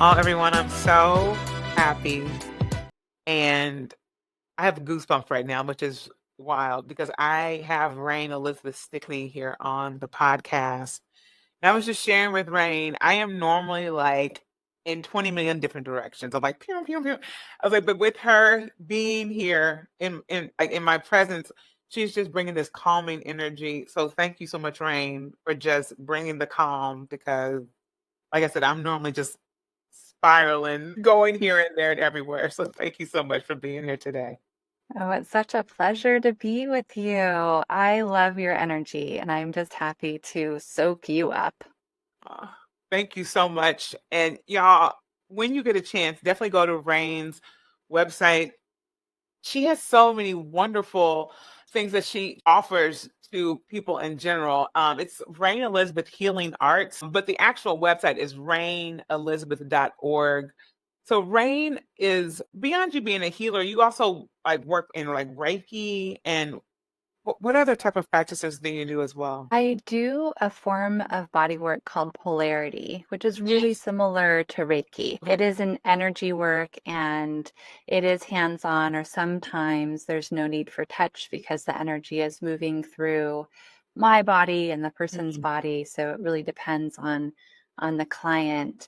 Oh, everyone, I'm so happy. And I have goosebumps right now, which is wild because I have Rain Elizabeth Stickney here on the podcast. And I was just sharing with Rain, I am normally like in 20 million different directions. I'm like, pew, pew, pew. I was like, but with her being here in my presence, she's just bringing this calming energy. So thank you so much, Rain, for just bringing the calm because like I said, I'm normally just spiraling, going here and there and everywhere. So thank you so much for being here today. Oh, it's such a pleasure to be with you. I love your energy, and I'm just happy to soak you up. Uh, Thank you so much. And y'all, when you get a chance, definitely go to Rain's website. She has so many wonderful things that she offers to people in general. It's Rain Elizabeth Healing Arts, but the actual website is rainelizabeth.org. So Rain is beyond you being a healer, you also like work in like Reiki and what other type of practices do you do as well? I do a form of body work called Polarity, which is really Yes. similar to Reiki. It is an energy work and it is hands-on, or sometimes there's no need for touch because the energy is moving through my body and the person's Mhm. body. So it really depends on the client.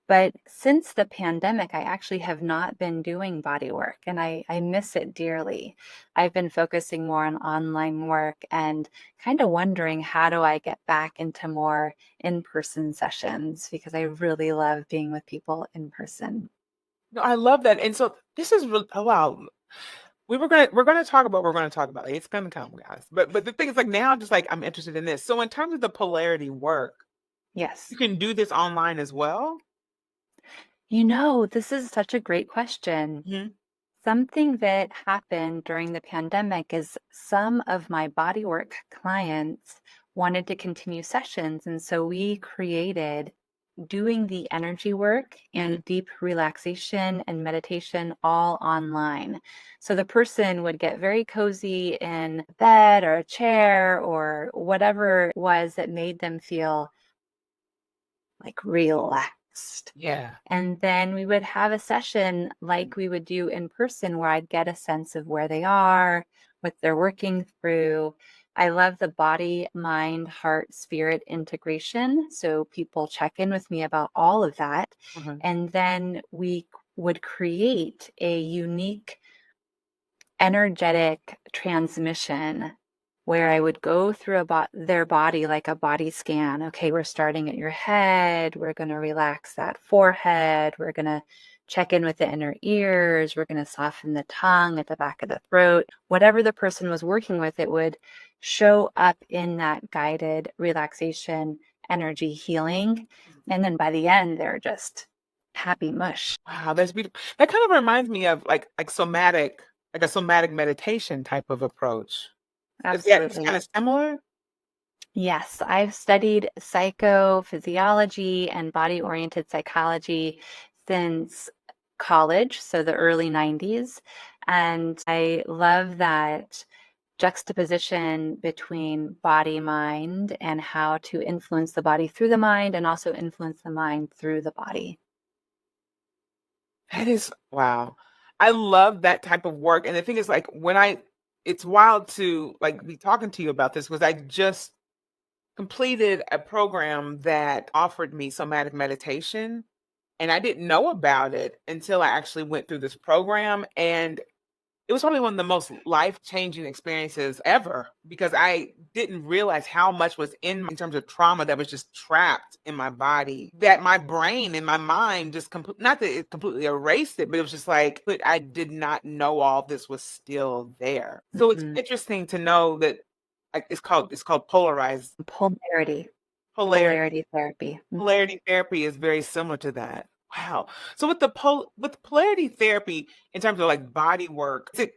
But since the pandemic, I actually have not been doing body work and I miss it dearly. I've been focusing more on online work and kind of wondering how do I get back into more in-person sessions because I really love being with people in person. No, I love that. And so this is really, oh wow. We're gonna talk about what we're gonna talk about. It's gonna come, guys. But the thing is like now I'm just like I'm interested in this. So in terms of the polarity work, you Yes. can do this online as well? This is such a great question. Mhm. Something that happened during the pandemic is some of my bodywork clients wanted to continue sessions. And so we created doing the energy work Mhm. and deep relaxation and meditation all online. So the person would get very cozy in a bed or a chair or whatever it was that made them feel like relaxed. Yeah. And then we would have a session like we would do in person where I'd get a sense of where they are, what they're working through. I love the body, mind, heart, spirit integration. So people check in with me about all of that. Mhm. And then we would create a unique energetic transmission where I would go through their body like a body scan. Okay, we're starting at your head. We're going to relax that forehead. We're going to check in with the inner ears. We're going to soften the tongue at the back of the throat. Whatever the person was working with, it would show up in that guided relaxation energy healing. And then by the end, they're just happy mush. Wow, that's beautiful. That kind of reminds me of like somatic, like a somatic meditation type of approach. Is that it's kind Absolutely. of similar? Yes, I've studied psychophysiology and body-oriented psychology since college, so the early 90s. And I love that juxtaposition between body mind and how to influence the body through the mind and also influence the mind through the body. That is wow. I love that type of work. And the thing is like it's wild to like be talking to you about this because I just completed a program that offered me somatic meditation and I didn't know about it until I actually went through this program and it was probably one of the most life-changing experiences ever because I didn't realize how much was in terms of trauma that was just trapped in my body, that my brain and my mind just not that it completely erased it, but it was just like, but I did not know all this was still there. So it's Mhm. interesting to know that like it's called polarized Polarity, polarity. polarity therapy. Polarity therapy is very similar to that. Wow. So with with polarity therapy in terms of like body work, is it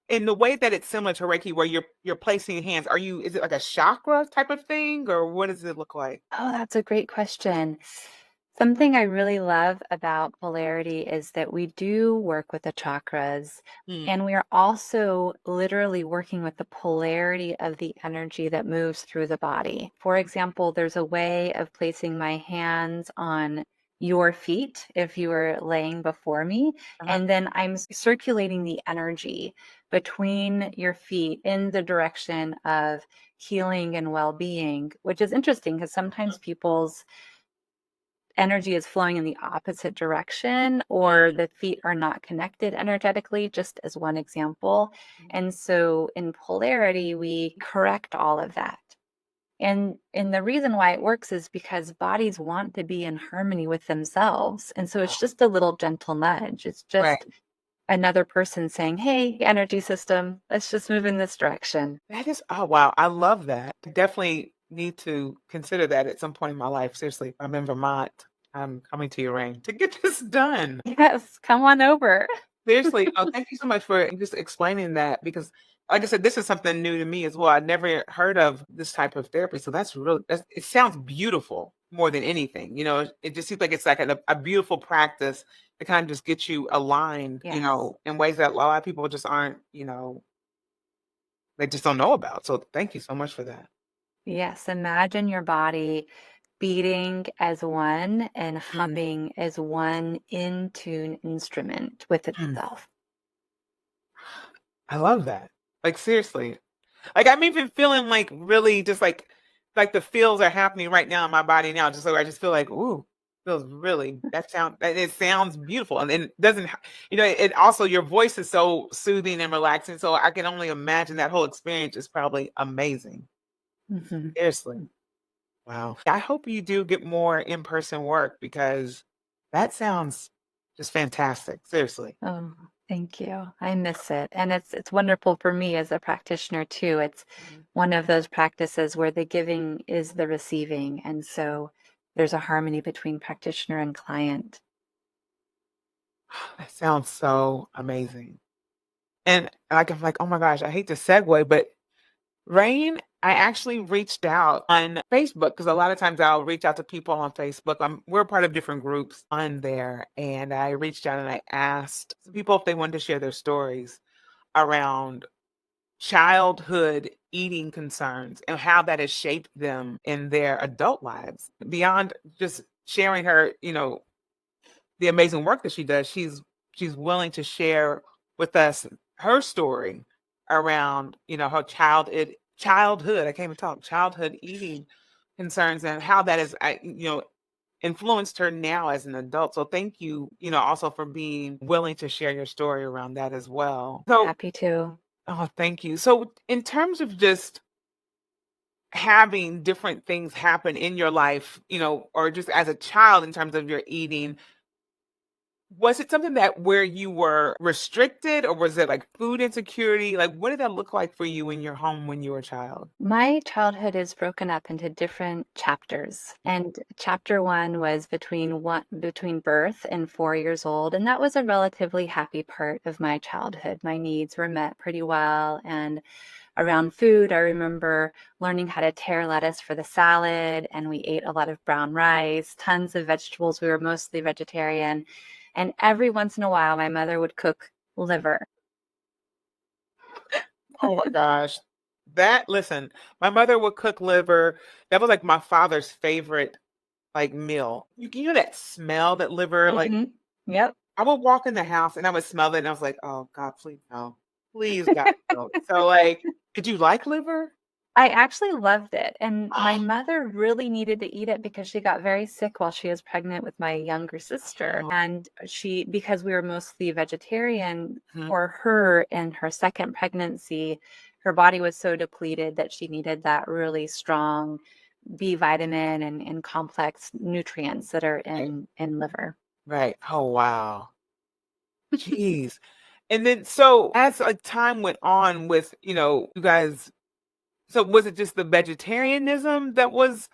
in the way that it's similar to Reiki where you're placing your hands, is it like a chakra type of thing or what does it look like? Oh, that's a great question. Something I really love about polarity is that we do work with the chakras, Mm, and we are also literally working with the polarity of the energy that moves through the body. For example, there's a way of placing my hands on your feet if you were laying before me. Uh-huh. And then I'm circulating the energy between your feet in the direction of healing and well being, which is interesting because sometimes people's energy is flowing in the opposite direction or the feet are not connected energetically, just as one example. And so in polarity, we correct all of that. And the reason why it works is because bodies want to be in harmony with themselves. And so it's just a little gentle nudge. It's Right. just another person saying, "Hey, energy system, let's just move in this direction." That is, oh wow, I love that. Definitely need to consider that at some point in my life. Seriously, if I'm in Vermont, I'm coming to your ring to get this done. Yes, come on over. Seriously, oh, thank you so much for just explaining that because, like I said, this is something new to me as well. I never heard of this type of therapy, so it sounds beautiful more than anything. It just seems like it's like a beautiful practice to kind of just get you aligned, Yes. in ways that a lot of people just aren't, they just don't know about. So thank you so much for that. Yes, imagine your body beating as one and humming as one in tune instrument with Mm, itself. I love that. Like seriously, like, I'm even feeling, like, really just, like the feels are happening right now in my body now, just so I just feel like, "Ooh, feels really that it sounds beautiful," and then it doesn't ha it also your voice is so soothing and relaxing, so I can only imagine that whole experience is probably amazing. Mhm. Seriously. Wow. I hope you do get more in-person work because that sounds just fantastic, seriously. Oh, thank you. I miss it. And it's wonderful for me as a practitioner too. It's Mhm. one of those practices where the giving is the receiving. And so there's a harmony between practitioner and client. That sounds so amazing. And, like, I'm like, "Oh my gosh, I hate to segue, but Rain, I actually reached out on Facebook because a lot of times I'll reach out to people on Facebook. We're part of different groups on there, and I reached out and I asked some people if they wanted to share their stories around childhood eating concerns and how that has shaped them in their adult lives. Beyond just sharing her, the amazing work that she does, she's willing to share with us her story around, her childhood, I can't even talk, childhood eating concerns and how that has influenced her now as an adult. So thank you, also for being willing to share your story around that as well. So, Happy to. oh, thank you. So in terms of just having different things happen in your life, or just as a child in terms of your eating, was it something that where you were restricted or was it like food insecurity? Like, what did that look like for you in your home when you were a child? My childhood is broken up into different chapters. And chapter one was between birth and 4 years old. And that was a relatively happy part of my childhood. My needs were met pretty well. And around food, I remember learning how to tear lettuce for the salad, and we ate a lot of brown rice, tons of vegetables. We were mostly vegetarian. And every once in a while, my mother would cook liver. Oh my gosh. Listen, my mother would cook liver. That was like my father's favorite like meal. You know that smell that liver, like Hmm. Yep. I would walk in the house and I would smell it and I was like, oh God, please no. Please God no. So like, did you like liver? I actually loved it, and my mother really needed to eat it because she got very sick while she was pregnant with my younger sister, Oh, and because we were mostly vegetarian, mhm, for her in her second pregnancy, her body was so depleted that she needed that really strong B vitamin and complex nutrients that are right, in liver. right. Oh wow. Jeez. And then so as like time went on with, you guys, so was it just the vegetarianism that was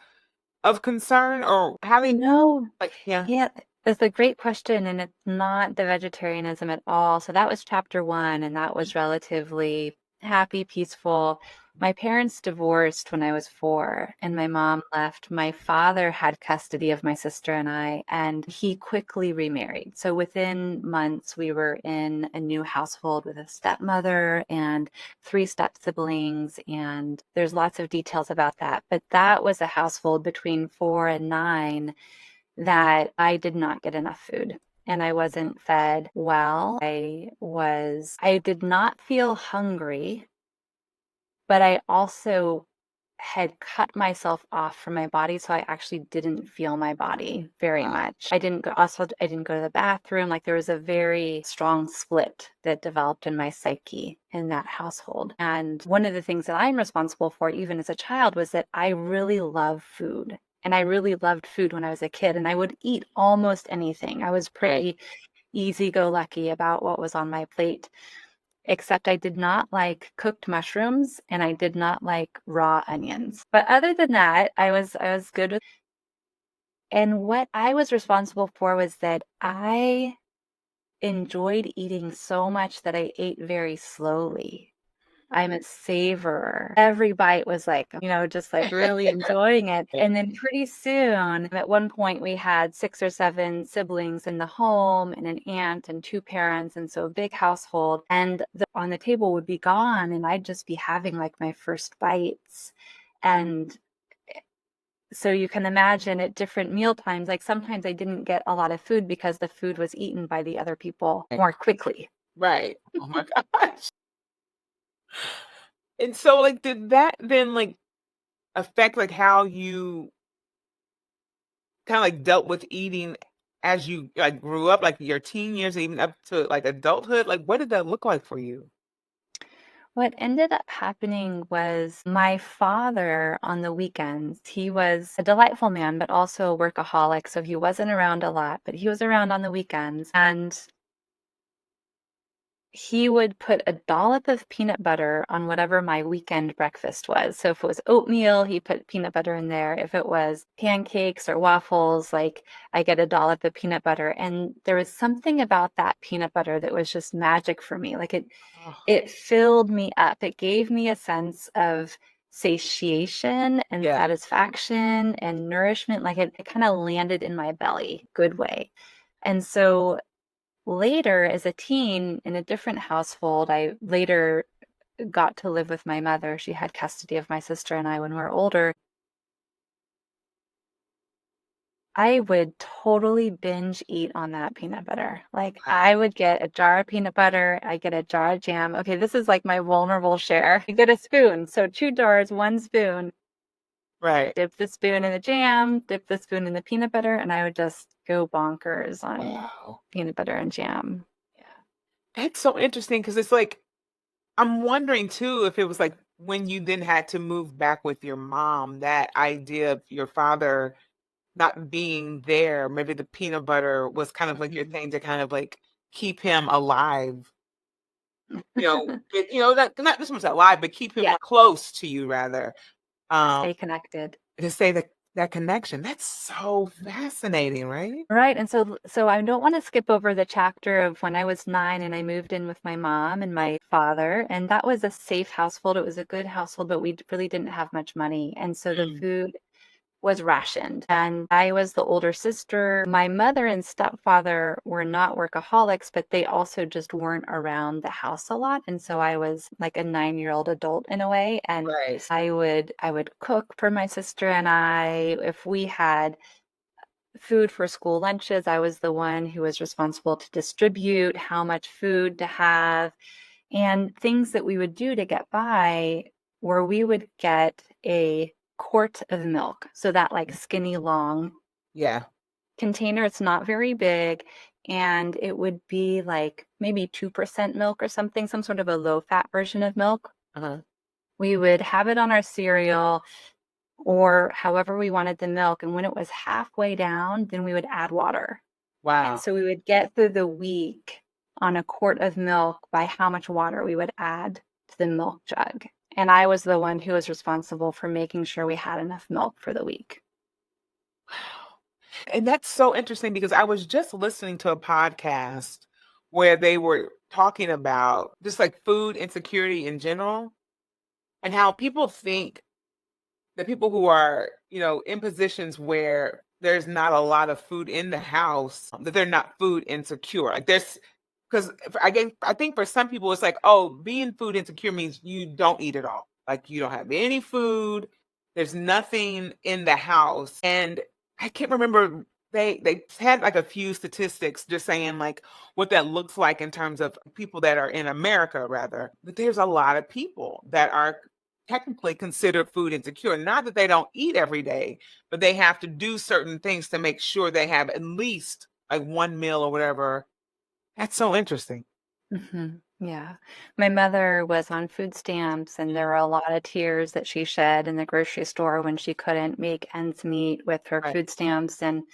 of concern or having No. like yeah. Yeah, that's a great question, and it's not the vegetarianism at all. So that was chapter one, and that was relatively happy, peaceful. My parents divorced when I was 4, and my mom left. My father had custody of my sister and I, and he quickly remarried. So within months, we were in a new household with a stepmother and 3 step siblings, and there's lots of details about that. But that was a household between 4 and 9 that I did not get enough food and I wasn't fed well. I did not feel hungry, but I also had cut myself off from my body, so I actually didn't feel my body very much. I didn't go to the bathroom. Like there was a very strong split that developed in my psyche in that household. And one of the things that I'm responsible for, even as a child, was that I really love food. And I really loved food when I was a kid, and I would eat almost anything. I was pretty easy-go-lucky about what was on my plate. Except I did not like cooked mushrooms and I did not like raw onions. But other than that, I was good with. And what I was responsible for was that I enjoyed eating so much that I ate very slowly. I'm a savorer. Every bite was like, just like really enjoying it. And then pretty soon, at one point, we had 6 or 7 siblings in the home and an aunt and 2 parents. And so a big household. And on the table would be gone. And I'd just be having like my first bites. And so you can imagine at different meal times, like sometimes I didn't get a lot of food because the food was eaten by the other people more quickly. Right. Oh my gosh. And so like did that then like affect like how you kind of like dealt with eating as you like grew up, like your teen years, even up to like adulthood? Like what did that look like for you? What ended up happening was my father on the weekends, he was a delightful man, but also a workaholic. So he wasn't around a lot, but he was around on the weekends. And he would put a dollop of peanut butter on whatever my weekend breakfast was. So if it was oatmeal, he put peanut butter in there. If it was pancakes or waffles, like I get a dollop of peanut butter. And there was something about that peanut butter that was just magic for me. Like Oh, it filled me up. It gave me a sense of satiation and yeah. satisfaction and nourishment. Like it kind of landed in my belly, good way. And so later, as a teen in a different household, I later got to live with my mother. She had custody of my sister and I when we were older. I would totally binge eat on that peanut butter. Like I would get a jar of peanut butter, I get a jar of jam. Okay, this is like my vulnerable share. You get a spoon. So 2 jars, 1 spoon. Right. Dip the spoon in the jam, dip the spoon in the peanut butter, and I would just go bonkers on Wow. peanut butter and jam. Yeah. That's so interesting because it's like I'm wondering too if it was like when you then had to move back with your mom, that idea of your father not being there, maybe the peanut butter was kind of like your Mhm. thing to kind of like keep him alive, not this much alive, but keep him Yeah. close to you rather. Um, Stay connected. to say that connection. That's so fascinating, right? Right. And so I don't want to skip over the chapter of when I was 9 and I moved in with my mom and my father. And that was a safe household. It was a good household, but we really didn't have much money. And so the Mm, food was rationed. And I was the older sister. My mother and stepfather were not workaholics, but they also just weren't around the house a lot. And so I was like a 9-year-old adult in a way. And right. I would cook for my sister and I. If we had food for school lunches, I was the one who was responsible to distribute how much food to have. And things that we would do to get by where we would get a quart of milk. So that like skinny long Yeah. container, it's not very big. And it would be like maybe 2% milk or something, some sort of a low fat version of milk. Uh-huh. We would have it on our cereal or however we wanted the milk. And when it was halfway down, then we would add water. And Wow. so we would get through the week on a quart of milk by how much water we would add to the milk jug. And I was the one who was responsible for making sure we had enough milk for the week. Wow. And that's so interesting because I was just listening to a podcast where they were talking about just like food insecurity in general and how people think the people who are, in positions where there's not a lot of food in the house, that they're not food insecure. Like there's because I think for some people it's like, oh, being food insecure means you don't eat at all. Like you don't have any food. There's nothing in the house. And I can't remember they had like a few statistics just saying like what that looks like in terms of people that are in America rather. But there's a lot of people that are technically considered food insecure. Not that they don't eat every day, but they have to do certain things to make sure they have at least like one meal or whatever. That's so interesting. Yeah. My mother was on food stamps, and there were a lot of tears that she shed in the grocery store when she couldn't make ends meet with her Right. food stamps and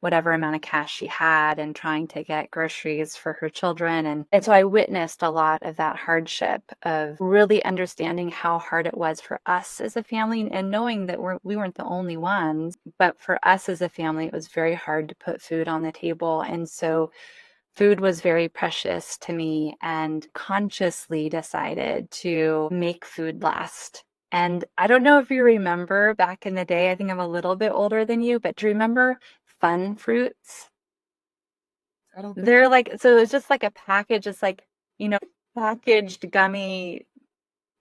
whatever amount of cash she had, and trying to get groceries for her children. And so I witnessed a lot of that hardship of really understanding how hard it was for us as a family and knowing that we weren't the only ones. But for us as a family, it was very hard to put food on the table. And so food was very precious to me and consciously decided to make food last. And I don't know if you remember back in the day, I think I'm a little bit older than you, but do you remember fun fruits? I don't think They're like, so it's just like a package, it's like, you know, packaged gummy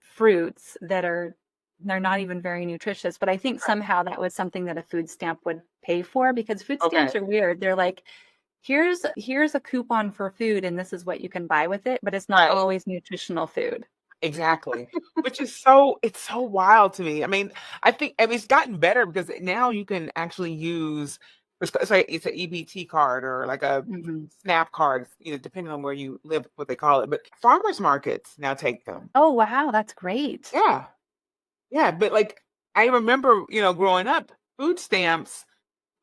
fruits that are, they're not even very nutritious. But I think somehow that was something that a food stamp would pay for because food so. Okay. stamps are weird. They're like, here's a coupon for food and this is what you can buy with it, but it's not Right. always nutritional food. Exactly. Which is so it's so wild to me. I mean, I mean it's gotten better because now you can actually use it's like it's an EBT card or like a Hmm. SNAP card, depending on where you live, what they call it. But farmers markets now take them. Oh, wow, that's great. Yeah. Yeah. But like I remember, growing up, food stamps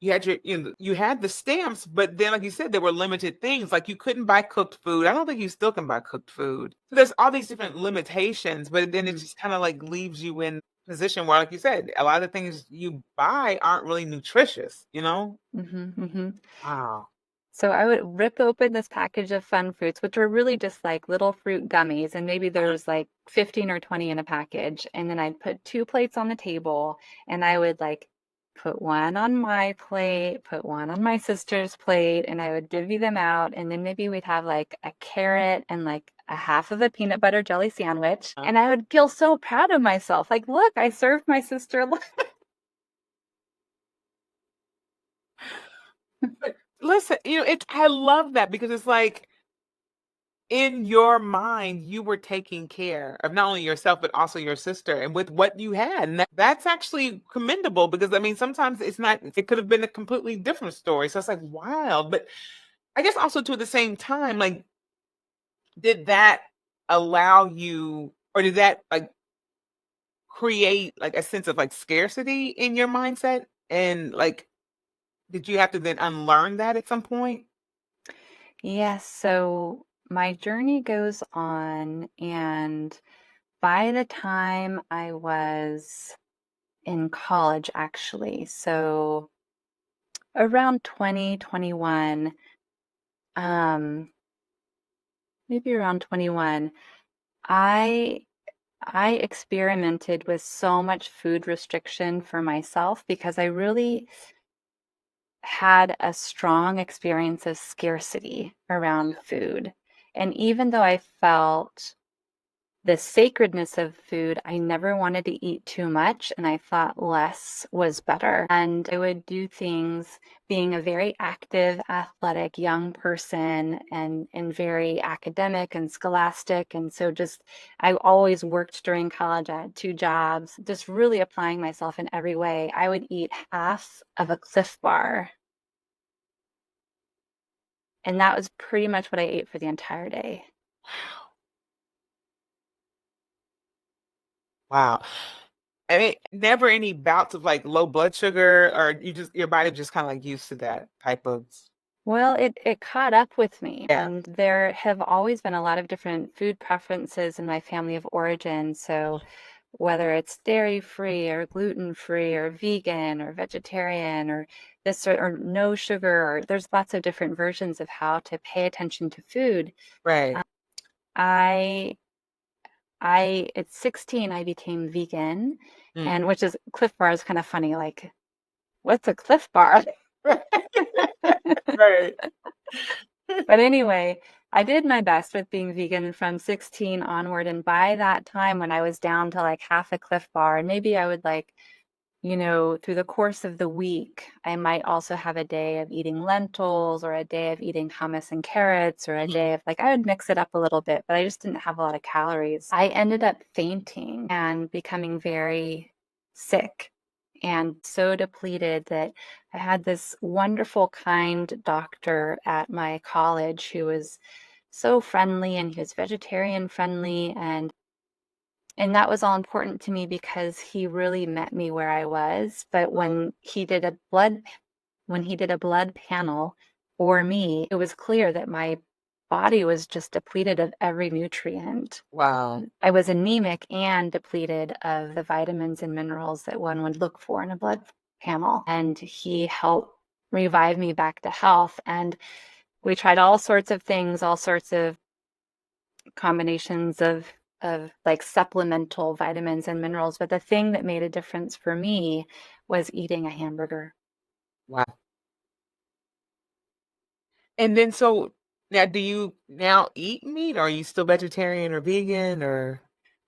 you had the stamps, but then like you said, there were limited things. Like you couldn't buy cooked food. I don't think you still can buy cooked food. So there's all these different limitations, but then it Hmm. just kind of like leaves you in a position where, like you said, a lot of the things you buy aren't really nutritious. Hmm. Hmm. Wow. So I would rip open this package of fun fruits, which are really just like little fruit gummies, and maybe there's like 15 or 20 in a package. And then I'd put two plates on the table, and I would like put one on my plate, put one on my sister's plate, and I would divvy them out. And then maybe we'd have like a carrot and like a half of a peanut butter jelly sandwich. And I would feel so proud of myself. Like, look, I served my sister. But listen, I love that because it's like in your mind, you were taking care of not only yourself, but also your sister and with what you had. And that's actually commendable because I mean, sometimes it's not, it could have been a completely different story. So it's like wild. But I guess also to the same time, like, did that allow you, or did that like create like a sense of like scarcity in your mindset? And like, did you have to then unlearn that at some point? Yes, so my journey goes on, and by the time I was in college, actually, so around 2021, um, maybe around 21, I I experimented with so much food restriction for myself because I really had a strong experience of scarcity around food. And even though I felt the sacredness of food, I never wanted to eat too much, and I thought less was better. And I would do things, being a very active, athletic young person and very academic and scholastic. And so just, I always worked during college. I had two jobs, just really applying myself in every way. I would eat half of a Cliff Bar, and that was pretty much what I ate for the entire day. Wow. I mean, never any bouts of like low blood sugar, or your body just kind of like used to that type of. Well, it caught up with me, Yeah. and there have always been a lot of different food preferences in my family of origin. So whether it's dairy-free or gluten-free or vegan or vegetarian or this or no sugar, or there's lots of different versions of how to pay attention to food. Right. I I at 16 I became vegan, Mm. and which is Cliff Bar is kind of funny, like, what's a Cliff Bar? Right. But anyway, I did my best with being vegan from 16 onward. And by that time, when I was down to like half a Cliff Bar, and maybe I would like through the course of the week, I might also have a day of eating lentils or a day of eating hummus and carrots or a day of I would mix it up a little bit, but I just didn't have a lot of calories. I ended up fainting and becoming very sick and so depleted that I had this wonderful, kind doctor at my college who was so friendly, and he was vegetarian friendly, and that was all important to me because he really met me where I was. But when he did a blood panel for me, it was clear that my body was just depleted of every nutrient. Wow. I was anemic and depleted of the vitamins and minerals that one would look for in a blood panel. And he helped revive me back to health. And we tried all sorts of things, all sorts of combinations of supplemental vitamins and minerals, but the thing that made a difference for me was eating a hamburger. Wow. And then so now do you now eat meat? Or are you still vegetarian or vegan or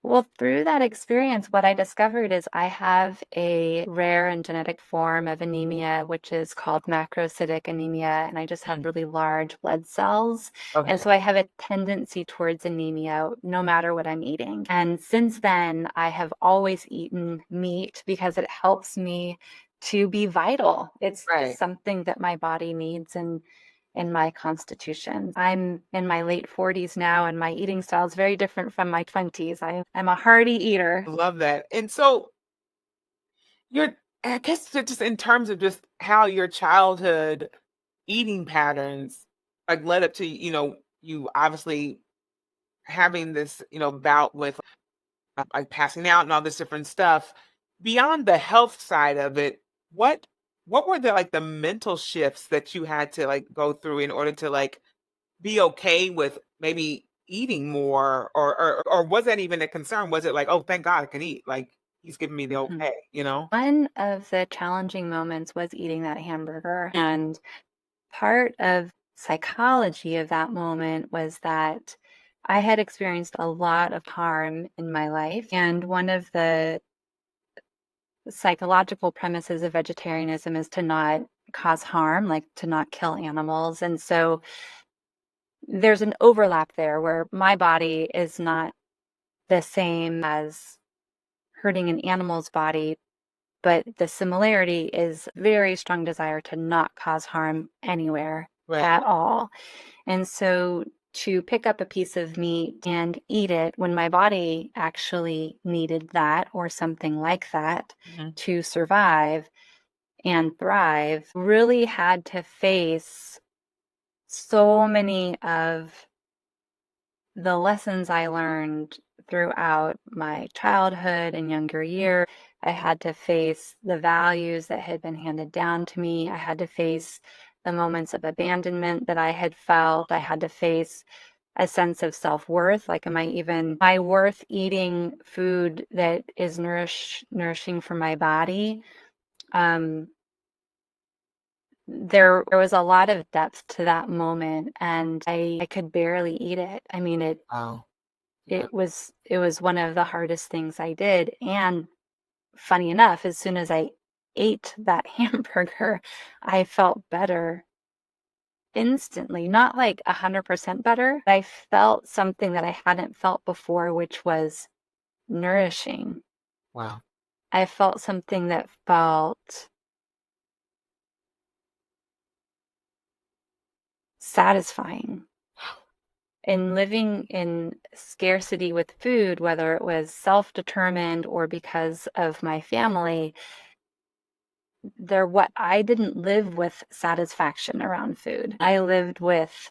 Well, through that experience, what I discovered is I have a rare and genetic form of anemia, which is called macrocytic anemia, and I just have really large blood cells. And okay. so I have a tendency towards anemia no matter what I'm eating. And since then, I have always eaten meat because it helps me to be vital. It's Right. something that my body needs and in my constitution. I'm in my late 40s now, and my eating style is very different from my 20s. I'm a hearty eater. Love that. And so you're I guess just in terms of just how your childhood eating patterns led up to, you obviously having this, bout with passing out and all this different stuff. Beyond the health side of it, what what were the mental shifts that you had to go through in order to be okay with maybe eating more, or was that even a concern? Was it like, oh, thank God I can eat, like he's giving me the Mhm. okay, you know? One of the challenging moments was eating that hamburger. And part of psychology of that moment was that I had experienced a lot of harm in my life. And one of the psychological premises of vegetarianism is to not cause harm, like to not kill animals. And so there's an overlap there where my body is not the same as hurting an animal's body, but the similarity is very strong desire to not cause harm anywhere Right. at all. And so to pick up a piece of meat and eat it when my body actually needed that or something like that Mhm. to survive and thrive really had to face so many of the lessons I learned throughout my childhood and younger years. I had to face the values that had been handed down to me. I had to face the moments of abandonment that I had felt. I had to face a sense of self-worth. Like, am I worth eating food that is nourishing for my body? Um, there was a lot of depth to that moment, and I could barely eat it. I mean, Wow. Yeah. it was one of the hardest things I did, and funny enough, as soon as I ate that hamburger, I felt better instantly. Not like 100% better, but I felt something that I hadn't felt before, which was nourishing. Wow. I felt something that felt satisfying. In living in scarcity with food, whether it was self-determined or because of my family, I didn't live with satisfaction around food. I lived with,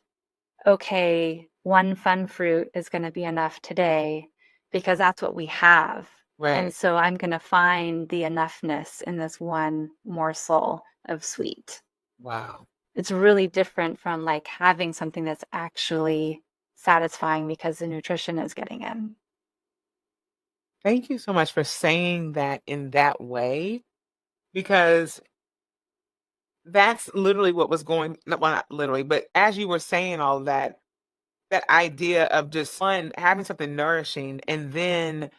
okay, one fun fruit is going to be enough today because that's what we have. And Right. so I'm going to find the enoughness in this one morsel of sweet. Wow. It's really different from having something that's actually satisfying because the nutrition is getting in. Thank you so much for saying that in that way, because that's literally what was going no, well, not literally, but as you were saying all of that, that idea of just having something nourishing and then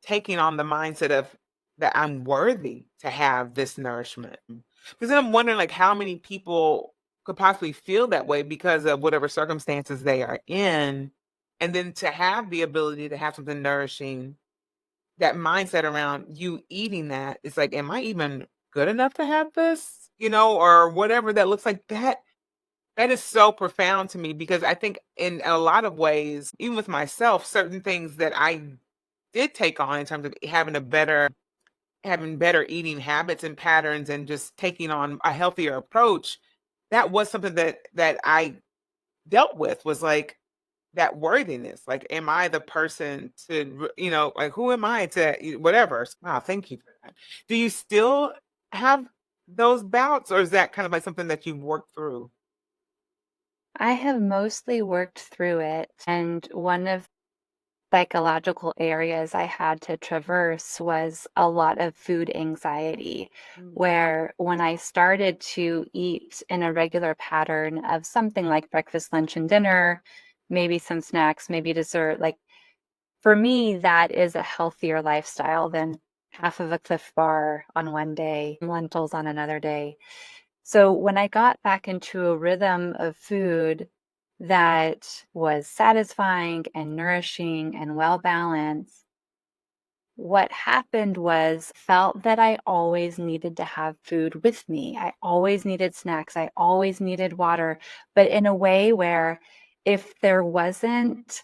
taking on the mindset of that I'm worthy to have this nourishment. Because then I'm wondering, like, how many people could possibly feel that way because of whatever circumstances they are in, and then to have the ability to have something nourishing, that mindset around you eating that, it's like, am I even good enough to have this? Or whatever that looks like. That is so profound to me because I think in a lot of ways, even with myself, certain things that I did take on in terms of having better eating habits and patterns and just taking on a healthier approach, that was something that I dealt with, was like that worthiness. Like, am I the person like, who am I to whatever? Wow, thank you for that. Do you still have those bouts, or is that kind of like something that you've worked through? I have mostly worked through it, and one of psychological areas I had to traverse was a lot of food anxiety, Mm. where when I started to eat in a regular pattern of something like breakfast, lunch, and dinner, maybe some snacks, maybe dessert, like for me, that is a healthier lifestyle than half of a Cliff Bar on one day, lentils on another day. So when I got back into a rhythm of food that was satisfying and nourishing and well balanced, what happened was felt that I always needed to have food with me. I always needed snacks. I always needed water, but in a way where if there wasn't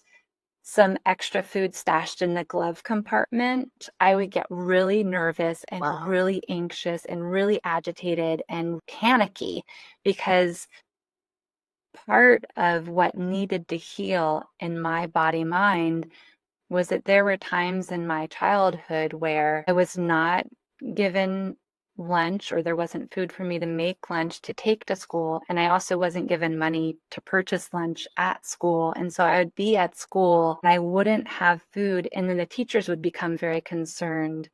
some extra food stashed in the glove compartment, I would get really nervous and Wow. really anxious and really agitated and panicky because part of what needed to heal in my body mind was that there were times in my childhood where I was not given lunch or there wasn't food for me to make lunch to take to school. And I also wasn't given money to purchase lunch at school. And so I would be at school and I wouldn't have food. And then the teachers would become very concerned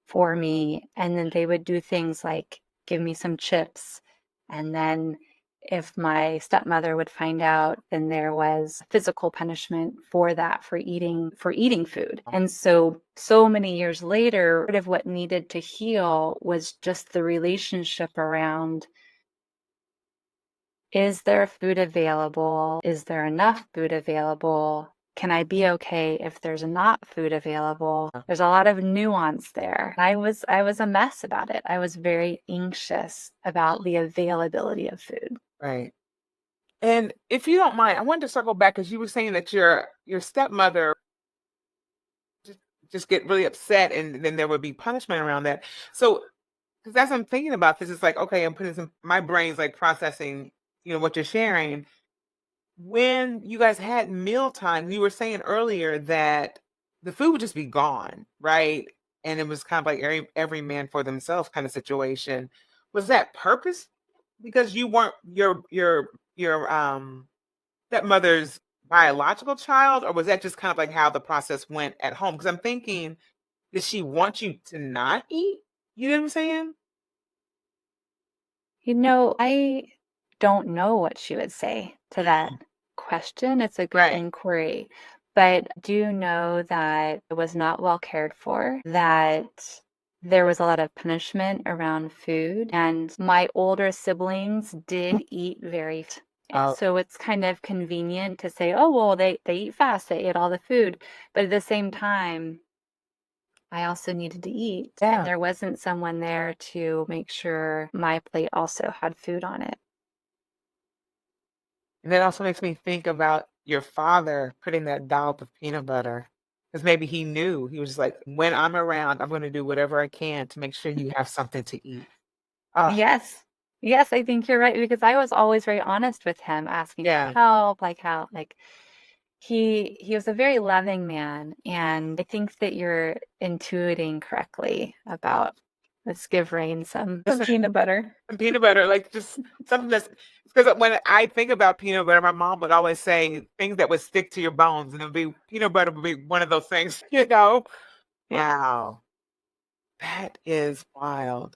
for me. And then they would do things like give me some chips. And then if my stepmother would find out, then there was physical punishment for that, for eating food. And so many years later, part of what needed to heal was just the relationship around, is there food available? Is there enough food available? Can I be okay if there's not food available? There's a lot of nuance there. I was a mess about it. I was very anxious about the availability of food. Right. And if you don't mind, I wanted to circle back because you were saying that your stepmother just, just get really upset, and then there would be punishment around that. So, because as I'm thinking about this, it's like, okay, I'm putting my brain's like processing, what you're sharing. When you guys had mealtime, you were saying earlier that the food would just be gone, right? And it was kind of like every man for themselves kind of situation. Was that purpose? Because you weren't your stepmother's biological child, or was that just kind of like how the process went at home? Because I'm thinking, did she want you to not eat? You know what I'm saying? I don't know what she would say to that question. It's a good Right. inquiry. But do know that it was not well cared for, that there was a lot of punishment around food, and my older siblings did eat very Oh, so it's kind of convenient to say, oh, well, they eat fast, they ate all the food. But at the same time, I also needed to eat, and yeah. there wasn't someone there to make sure my plate also had food on it. And that also makes me think about your father putting that dollop of peanut butter, because maybe he knew. He was just like, "When I'm around, I'm gonna do whatever I can to make sure you have something to eat." Oh, Yes. Yes, I think you're right because I was always very honest with him, asking for yeah. help, like how like he was a very loving man, and I think that you're intuiting correctly about let's give Rain some Just peanut butter. some peanut butter, like, just something that's because when I think about peanut butter, my mom would always say things that would stick to your bones, and it would be peanut butter would be one of those things, you know? Yeah. Wow, that is wild.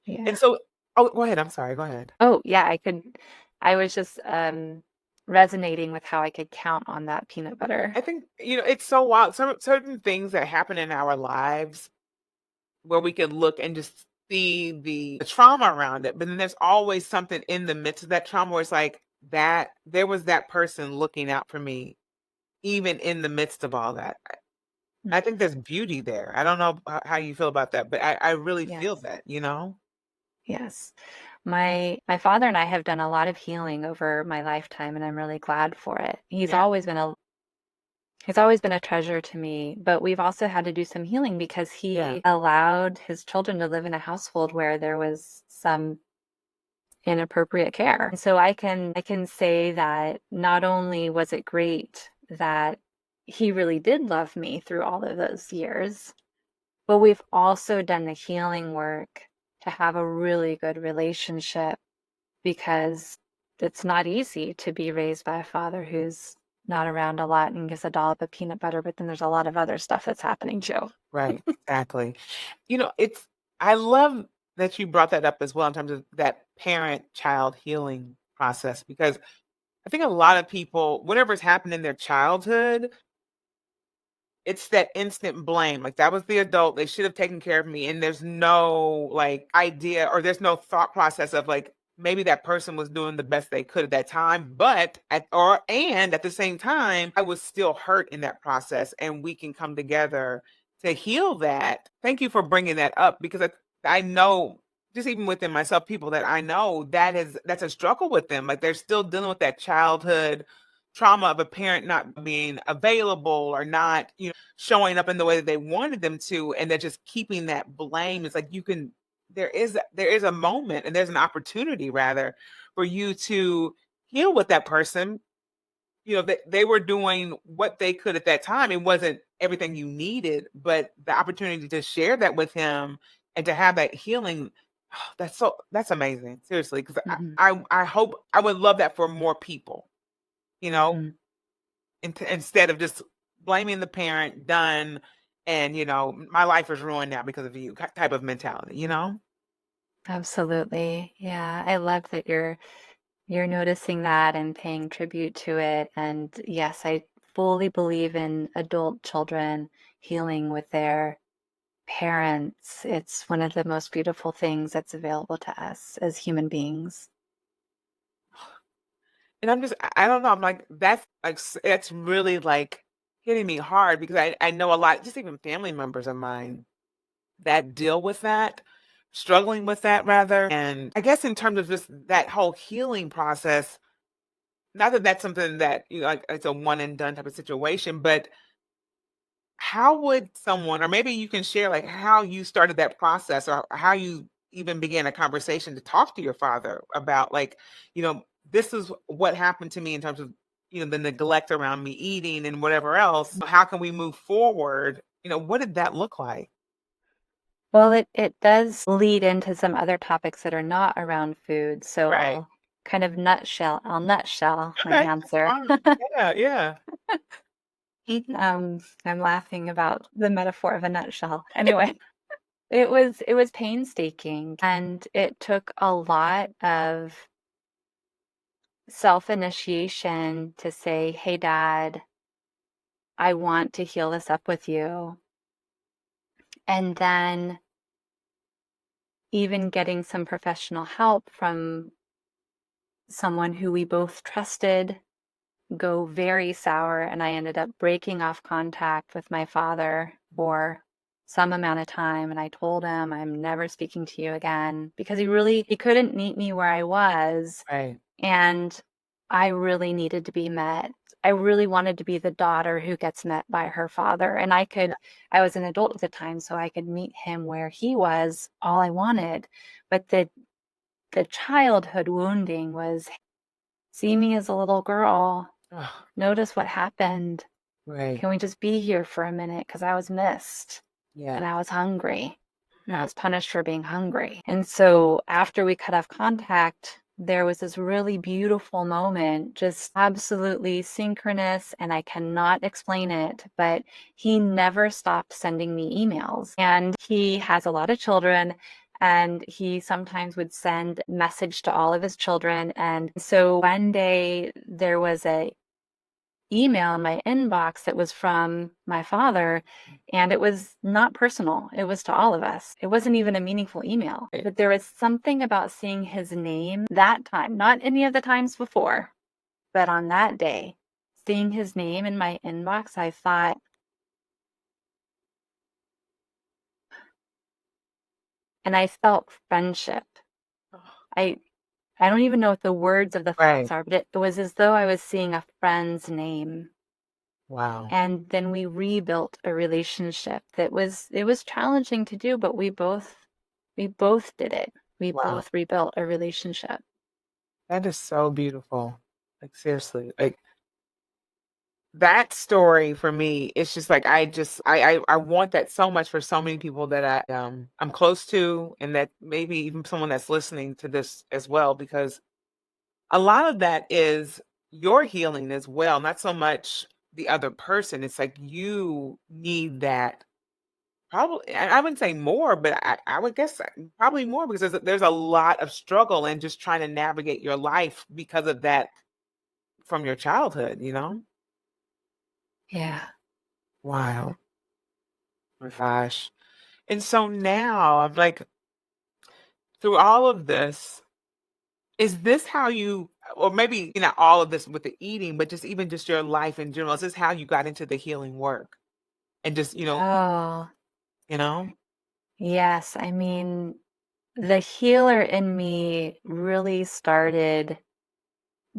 Yeah. And so oh, go ahead, I'm sorry, go ahead. Oh, yeah, I was just resonating with how I could count on that peanut butter. I think, it's so wild. Some certain things that happen in our lives where we could look and just see the trauma around it. But then there's always something in the midst of that trauma where it's like that there was that person looking out for me, even in the midst of all that. I think there's beauty there. I don't know how you feel about that, but I really feel Yes. that, you know? Yes. My father and I have done a lot of healing over my lifetime, and I'm really glad for it. Yeah. He's always been a treasure to me, but we've also had to do some healing because Yeah. he allowed his children to live in a household where there was some inappropriate care. And so I can say that not only was it great that he really did love me through all of those years, but we've also done the healing work to have a really good relationship because it's not easy to be raised by a father who's not around a lot and gives a dollop of peanut butter, but then there's a lot of other stuff that's happening too. Right. Exactly. It's I love that you brought that up as well in terms of that parent-child healing process because I think a lot of people, whatever's happened in their childhood, it's that instant blame. Like that was the adult. They should have taken care of me. And there's no like idea or there's no thought process of like maybe that person was doing the best they could at that time, but at the same time, I was still hurt in that process. And we can come together to heal that. Thank you for bringing that up because I know just even within myself, people that I know that's a struggle with them. Like they're still dealing with that childhood trauma of a parent not being available or not, showing up in the way that they wanted them to, and they're just keeping that blame. It's like there is a moment and there's an opportunity rather for you to heal with that person. They were doing what they could at that time. It wasn't everything you needed, but the opportunity to share that with him and to have that healing, that's amazing. Seriously, because Hmm. I hope I would love that for more people, you know, Hmm. instead of just blaming the parent, done, and, "My life is ruined now because of you," ki type of mentality, you know? Absolutely. Yeah. I love that you're noticing that and paying tribute to it. And yes, I fully believe in adult children healing with their parents. It's one of the most beautiful things that's available to us as human beings. And I don't know, I'm like, that's, like, it's really, like, hitting me hard because I know a lot just even family members of mine that deal with that, struggling with that rather, and I guess in terms of just that whole healing process, not that that's something that, like, it's a one and done type of situation, but how would someone or maybe you can share, like, how you started that process or how you even began a conversation to talk to your father about, like, "This is what happened to me in terms of, the neglect around me eating and whatever else. How can we move forward?" What did that look like? Well, it does lead into some other topics that are not around food. So Right. I'll nutshell my Okay, that's answer. fine. Yeah, yeah. I'm laughing about the metaphor of a nutshell. Anyway, it was painstaking and it took a lot of self-initiation to say, "Hey, Dad, I want to heal this up with you." And then even getting some professional help from someone who we both trusted go very sour, and I ended up breaking off contact with my father for some amount of time, and I told him, "I'm never speaking to you again," because he couldn't meet me where I was, Right. and I really needed to be met. I really wanted to be the daughter who gets met by her father, and I was an adult at the time, so I could meet him where he was, all I wanted. But the childhood wounding was, "See me as a little girl. Ugh, Notice what happened. right. Can we just be here for a minute? Because I was missed Yeah. and I was hungry and I was punished for being hungry." And so after we cut off contact, there was this really beautiful moment, just absolutely synchronous, and I cannot explain it, but he never stopped sending me emails. And he has a lot of children, and he sometimes would send message to all of his children. And so one day there was email in my inbox that was from my father, and it was not personal. It was to all of us. It wasn't even a meaningful email. But there was something about seeing his name that time, not any of the times before, but on that day, seeing his name in my inbox, I thought, and I felt friendship. I I don't even know what the words of the thoughts Right. are, but it was as though I was seeing a friend's name. Wow. And then we rebuilt a relationship that it was challenging to do, but we both did it. We Wow. both rebuilt a relationship. That is so beautiful. Like seriously, like that story for me, it's just like I want that so much for so many people that I'm close to, and that maybe even someone that's listening to this as well, because a lot of that is your healing as well, not so much the other person. It's like you need that probably, and I wouldn't say more, but I would guess probably more, because there's a lot of struggle and just trying to navigate your life because of that from your childhood, you know? Yeah. Wow. My gosh. And so now I'm like, through all of this, is this how you, or maybe not all of this with the eating, but just even just your life in general, is this how you got into the healing work? And just, Oh, you know? yes. I mean, the healer in me really started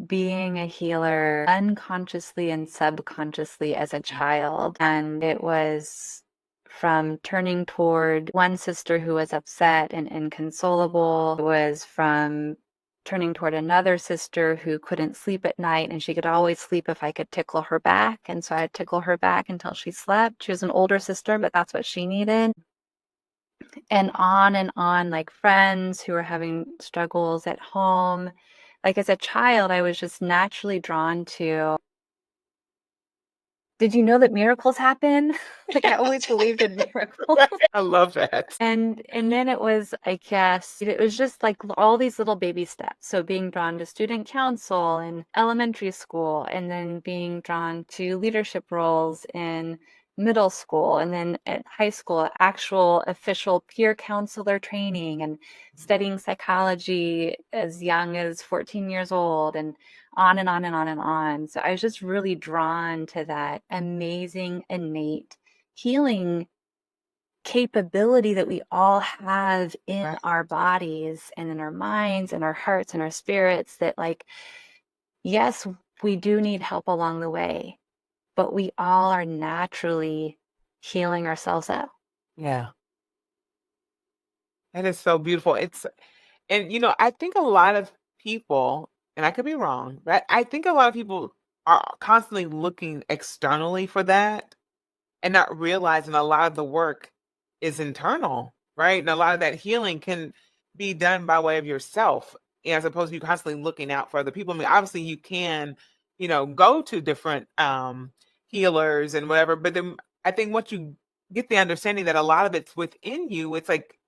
being a healer unconsciously and subconsciously as a child. And it was from turning toward one sister who was upset and inconsolable. It was from turning toward another sister who couldn't sleep at night, and she could always sleep if I could tickle her back. And so I'd tickle her back until she slept. She was an older sister, but that's what she needed. And on, like friends who were having struggles at home. Like as a child, I was just naturally drawn to, did you know that miracles happen? Like I always believed in miracles. I love that. And then it was, I guess, it was just like all these little baby steps. So being drawn to student council in elementary school, and then being drawn to leadership roles in middle school, and then at high school, actual official peer counselor training, and studying psychology as young as 14 years old, and on and on and on and on. So I was just really drawn to that amazing innate healing capability that we all have in Right. our bodies and in our minds and our hearts and our spirits, that like, yes, we do need help along the way, but we all are naturally healing ourselves up. Yeah. That is so beautiful. And I think a lot of people, and I could be wrong, but I think a lot of people are constantly looking externally for that and not realizing a lot of the work is internal, right? And a lot of that healing can be done by way of yourself, as opposed to you constantly looking out for other people. I mean, obviously you can, go to different healers and whatever, but then I think once you get the understanding that a lot of it's within you, it's like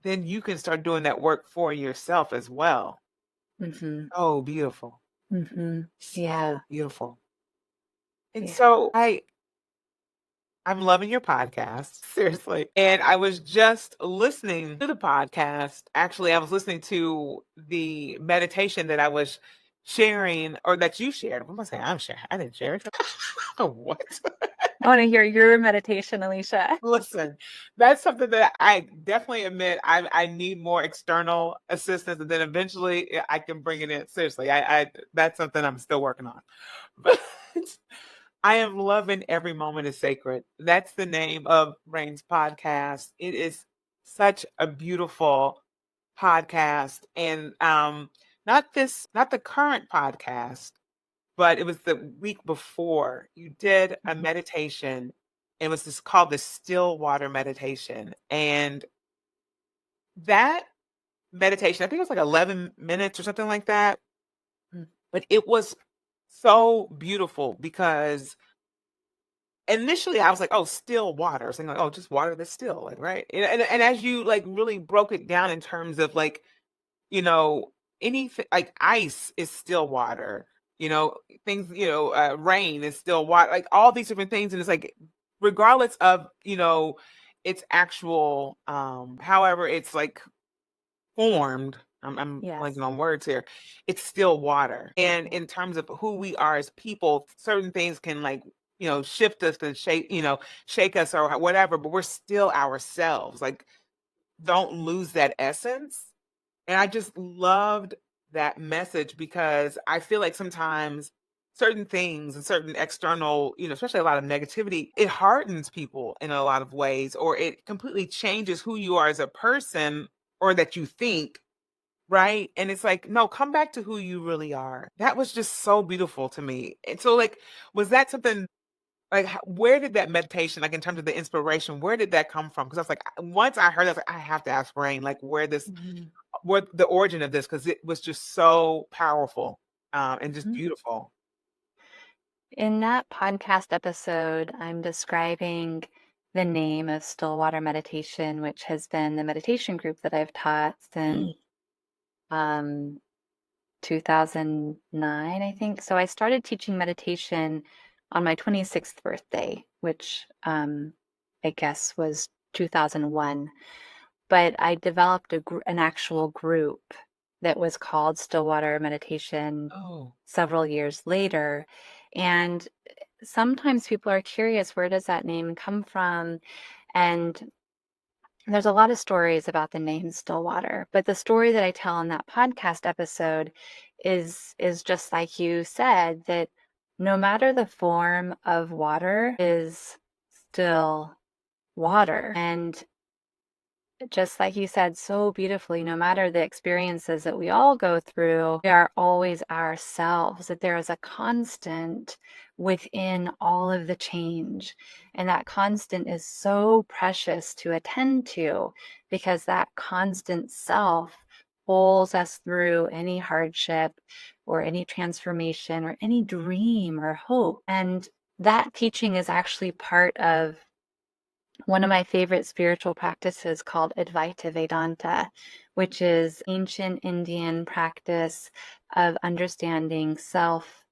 then you can start doing that work for yourself as well. Mm-hmm. Oh, beautiful. Mm-hmm. So Yeah. beautiful. And Yeah. so I'm loving your podcast, seriously. And I was just listening to the podcast. Actually, I was listening to the meditation that I was sharing, or that you shared. What am I saying? I'm sharing. I didn't share it. What? I want to hear your meditation, Alicia. Listen, that's something that I definitely admit I need more external assistance, and then eventually I can bring it in. Seriously, I that's something I'm still working on. But I am loving every moment is sacred. That's the name of Rain's podcast. It is such a beautiful podcast, and not the current podcast, but it was the week before. You did a meditation. It was just called the still water meditation, and that meditation, I think it was like 11 minutes or something like that, but it was so beautiful because initially I was like, "Oh, still water." So I'm like, "Oh, just water that's still," like, right? And as you like really broke it down in terms of like, you know, anything like ice is still water. you know, things, rain is still water, like all these different things. And it's like, regardless of, its actual, however it's like formed, I'm Yes. blanking on words here, it's still water. And in terms of who we are as people, certain things can like, shift us and shake us or whatever, but we're still ourselves. Like, don't lose that essence. And I just loved that message because I feel like sometimes certain things and certain external, especially a lot of negativity, it hardens people in a lot of ways, or it completely changes who you are as a person or that you think, right? And it's like, no, come back to who you really are. That was just so beautiful to me. And so, like, was that something like, where did that meditation, like in terms of the inspiration, where did that come from? Because I was like, once I heard that, I was like, I have to ask Rain, like, Mhm. where the origin of this, because it was just so powerful, and just Mhm. beautiful. In that podcast episode, I'm describing the name of Stillwater Meditation, which has been the meditation group that I've taught since um, 2009, I think. So I started teaching meditation on my 26th birthday, which I guess was 2001. But I developed an actual group that was called Stillwater Meditation Oh, several years later. And sometimes people are curious, where does that name come from? And there's a lot of stories about the name Stillwater, but the story that I tell in that podcast episode is just like you said, that no matter the form of water is still water. And just like you said so beautifully, no matter the experiences that we all go through, we are always ourselves, that there is a constant within all of the change. And that constant is so precious to attend to because that constant self pulls us through any hardship or any transformation or any dream or hope. And that teaching is actually part of one of my favorite spiritual practices called Advaita Vedanta, which is ancient Indian practice of understanding self,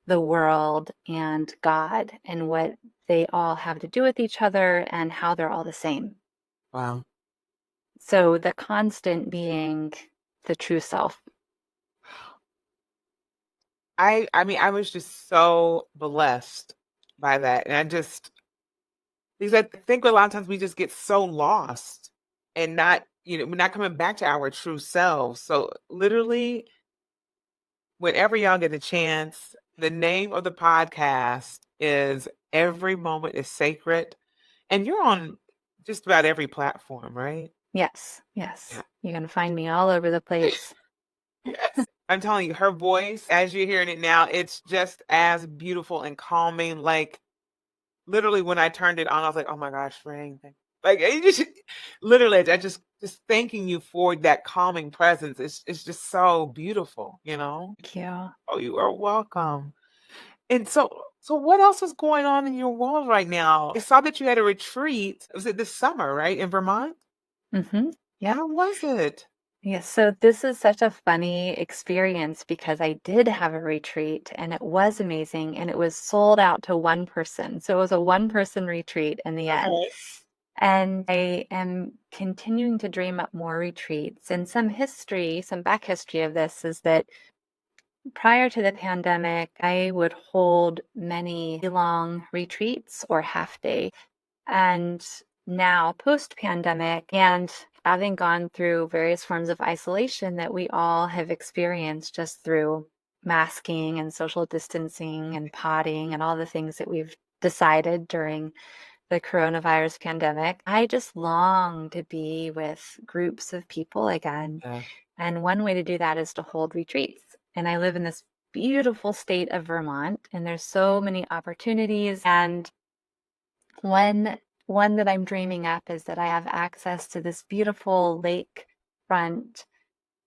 the world, and God, and what they all have to do with each other and how they're all the same. wow. So the constant being the true self. I mean, I was just so blessed by that, and I just, because I think a lot of times we just get so lost and not, we're not coming back to our true selves. So literally, whenever y'all get a chance, the name of the podcast is Every Moment is Sacred. And you're on just about every platform, right? Yes, Yeah. yes. You can find me all over the place. Yes. I'm telling you, her voice, as you're hearing it now, it's just as beautiful and calming. Like, literally, when I turned it on, I was like, oh my gosh, Rain. Like, it just literally, I just thanking you for that calming presence. It's just so beautiful, you know? Thank you. Oh, you are welcome. And so what else is going on in your world right now? I saw that you had a retreat. Was it this summer, right, in Vermont? Yep. How was it? Yes, so this is such a funny experience because I did have a retreat and it was amazing and it was sold out to one person. So it was a one-person retreat in the end. Okay. And I am continuing to dream up more retreats. And some history, some back history of this is that prior to the pandemic, I would hold many long retreats or half day. And now, post pandemic, and having gone through various forms of isolation that we all have experienced just through masking and social distancing and potting and all the things that we've decided during the coronavirus pandemic, I just long to be with groups of people again. Yeah. And one way to do that is to hold retreats. And I live in this beautiful state of Vermont, and there's so many opportunities. And one that I'm dreaming up is that I have access to this beautiful lakefront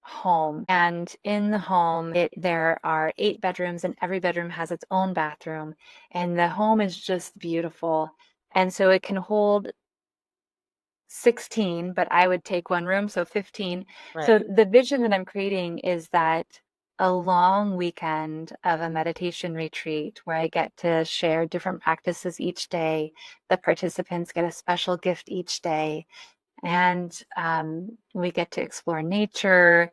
home. And in the home, there are 8 bedrooms, and every bedroom has its own bathroom. And the home is just beautiful. And so it can hold 16, but I would take one room, so 15. So Right. the vision that I'm creating is that a long weekend of a meditation retreat where I get to share different practices each day. The participants get a special gift each day, and we get to explore nature.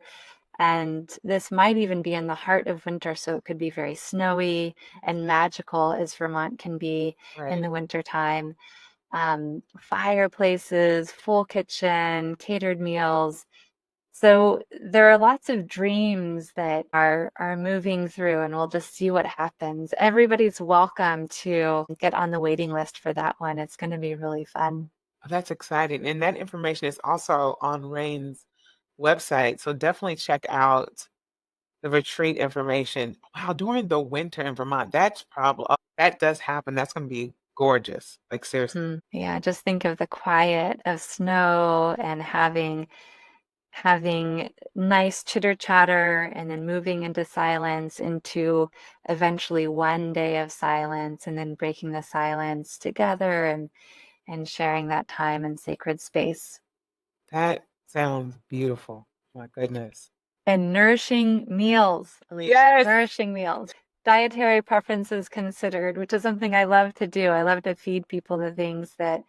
And this might even be in the heart of winter, so it could be very snowy and magical as Vermont can be in the Right. wintertime. Fireplaces, full kitchen, catered meals. So there are lots of dreams that are moving through, and we'll just see what happens. Everybody's welcome to get on the waiting list for that one. It's going to be really fun. Oh, that's exciting. And that information is also on Rain's website. So definitely check out the retreat information. Wow, during the winter in Vermont, that's probably that does happen. That's going to be gorgeous. Like seriously. Yeah, just think of the quiet of snow and having nice chitter chatter and then moving into silence into eventually one day of silence and then breaking the silence together and sharing that time in sacred space. That sounds beautiful. My goodness. And nourishing meals, Alicia, Yes. nourishing meals. Dietary preferences considered, which is something I love to do. I love to feed people the things that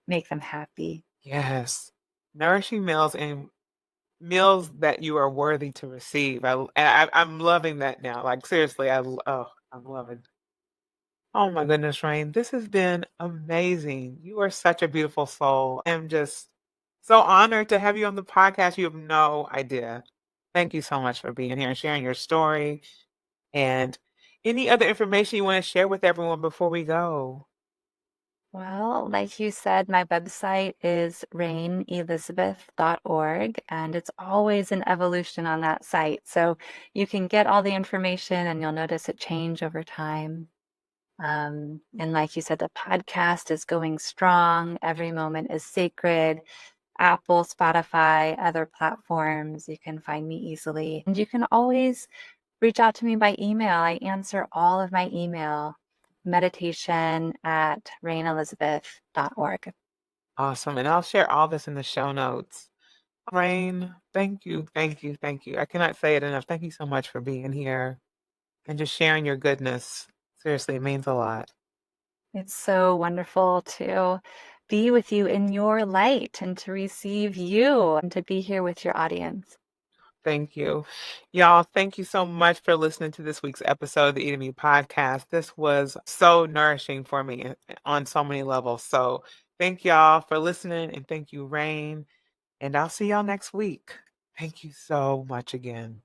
make them happy. Yes. Nourishing meals and meals that you are worthy to receive. I'm loving that now. Like seriously, I'm loving. Oh my goodness, Rain, this has been amazing. You are such a beautiful soul. I'm just so honored to have you on the podcast. You have no idea. Thank you so much for being here and sharing your story and any other information you want to share with everyone before we go. Well, like you said, my website is rainelizabeth.org, and it's always an evolution on that site. So you can get all the information and you'll notice it change over time. And like you said, the podcast is going strong. Every moment is sacred. Apple, Spotify, other platforms, you can find me easily. And you can always reach out to me by email. I answer all of my email, meditation@rainelizabeth.org. Awesome. And I'll share all this in the show notes. Rain, thank you, thank you, thank you. I cannot say it enough. Thank you so much for being here and just sharing your goodness. Seriously, it means a lot. It's so wonderful to be with you in your light and to receive you and to be here with your audience. Thank you. Y'all, thank you so much for listening to this week's episode of the Eat Me podcast. This was so nourishing for me on so many levels. So thank y'all for listening and thank you, Rain. And I'll see y'all next week. Thank you so much again.